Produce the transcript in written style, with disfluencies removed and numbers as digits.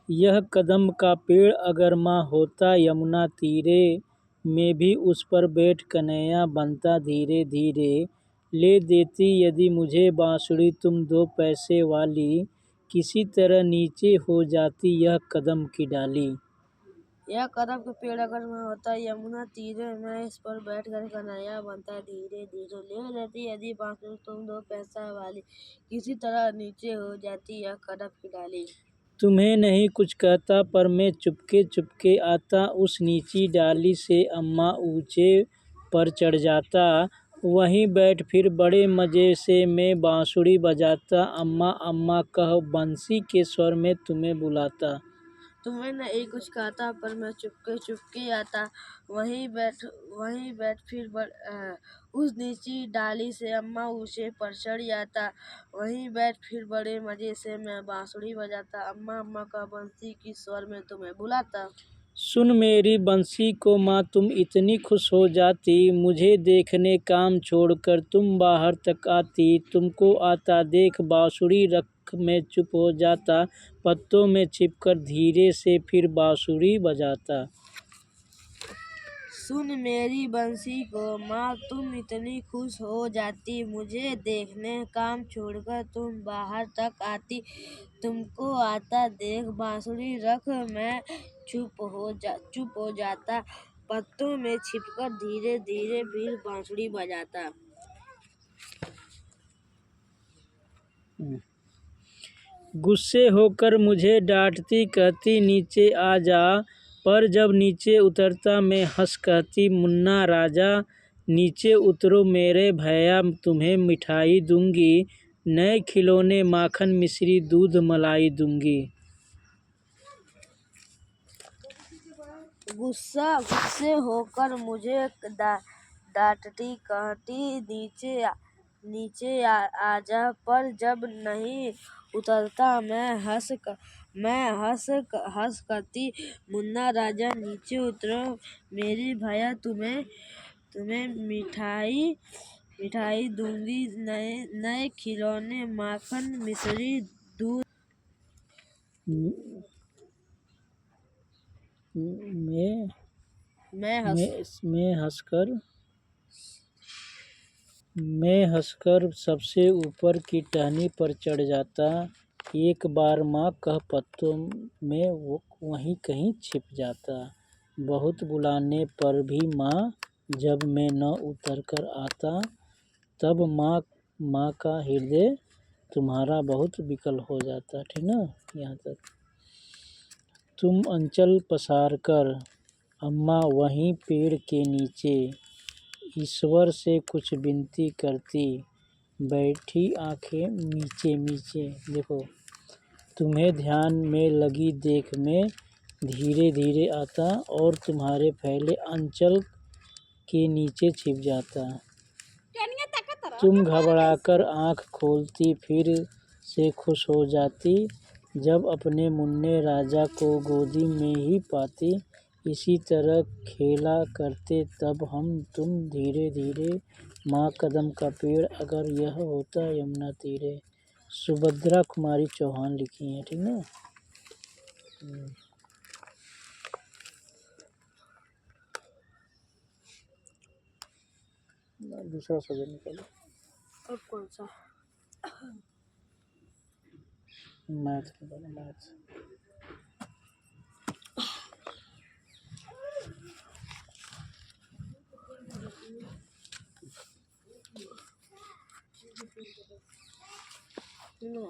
यह कदम का पेड़ अगर माँ होता यमुना तीरे, मैं भी उस पर बैठ कन्हैया बनता धीरे धीरे। ले देती यदि मुझे बांसुरी तुम 2 पैसे वाली, किसी तरह नीचे हो जाती यह कदम की डाली। यह कदम का पेड़ अगर मैं होता यमुना तीरे, मैं इस पर बैठ कर कन्हैया बनता धीरे धीरे। ले लेती यदि बांसुरी तुम 2 पैसा वाली, किसी तरह नीचे हो जाती यह कदम की डाली। तुम्हें नहीं कुछ कहता पर मैं चुपके चुपके आता, उस नीची डाली से अम्मा ऊंचे पर चढ़ जाता। वहीं बैठ फिर बड़े मज़े से मैं बांसुरी बजाता, अम्मा अम्मा कह बंसी के स्वर में तुम्हें बुलाता। तुम्हें नहीं कुछ कहता पर मैं चुपके चुपके आता, वहीं बैठ फिर उस नीची डाली से अम्मा ऊंचे पर चढ़ जाता। वहीं बैठ फिर बड़े मजे से मैं बांसुरी बजाता, अम्मा अम्मा का बंसी की स्वर में तुम्हें बुलाता। सुन मेरी बंसी को माँ तुम इतनी खुश हो जाती, मुझे देखने काम छोड़कर तुम बाहर तक आती। तुमको आता देख बांसुरी रख मैं चुप हो जाता, पत्तों में छिपकर धीरे से फिर बांसुरी बजाता। सुन मेरी बंसी को माँ तुम इतनी खुश हो जाती, मुझे देखने काम छोड़कर तुम बाहर तक आती। तुमको आता देख बांसुरी रख मैं चुप हो जाता, पत्तों में छिपकर धीरे धीरे फिर बांसुरी बजाता। गुस्से होकर मुझे डांटती कहती नीचे आ जा, पर जब नीचे उतरता मैं हंस कहती मुन्ना राजा। नीचे उतरो मेरे भैया तुम्हें मिठाई दूंगी, नए खिलौने माखन मिश्री दूध मलाई दूंगी। गुस्से होकर मुझे डांटती कहती नीचे आजा, पर जब नहीं उतरता मैं हंस करती मुन्ना राजा। नीचे उतरो मेरी भैया तुम्हें मिठाई दूंगी, नए खिलौने माखन मिश्री दूध। मैं हंसकर सबसे ऊपर की टहनी पर चढ़ जाता, एक बार माँ कह पत्तों में वो वहीं कहीं छिप जाता। बहुत बुलाने पर भी माँ जब मैं न उतर कर आता, तब माँ का हृदय तुम्हारा बहुत विकल हो जाता। ठीक ना, यहाँ तक। तुम अंचल पसार कर अम्मा वहीं पेड़ के नीचे, ईश्वर से कुछ विनती करती बैठी आंखें मीचे मीचे। देखो, तुम्हें ध्यान में लगी देख मैं धीरे धीरे आता, और तुम्हारे फैले अंचल के नीचे छिप जाता। तुम घबराकर आँख खोलती फिर से खुश हो जाती, जब अपने मुन्ने राजा को गोदी में ही पाती। इसी तरह खेला करते तब हम तुम धीरे धीरे, माँ कदम का पेड़ अगर यह होता यमुना तीरे। सुभद्रा कुमारी चौहान लिखी है। ठीक ना। दूसरा सब्जेक्ट निकालो। अब कौन सा? मैथ निकालो, मैथ। No.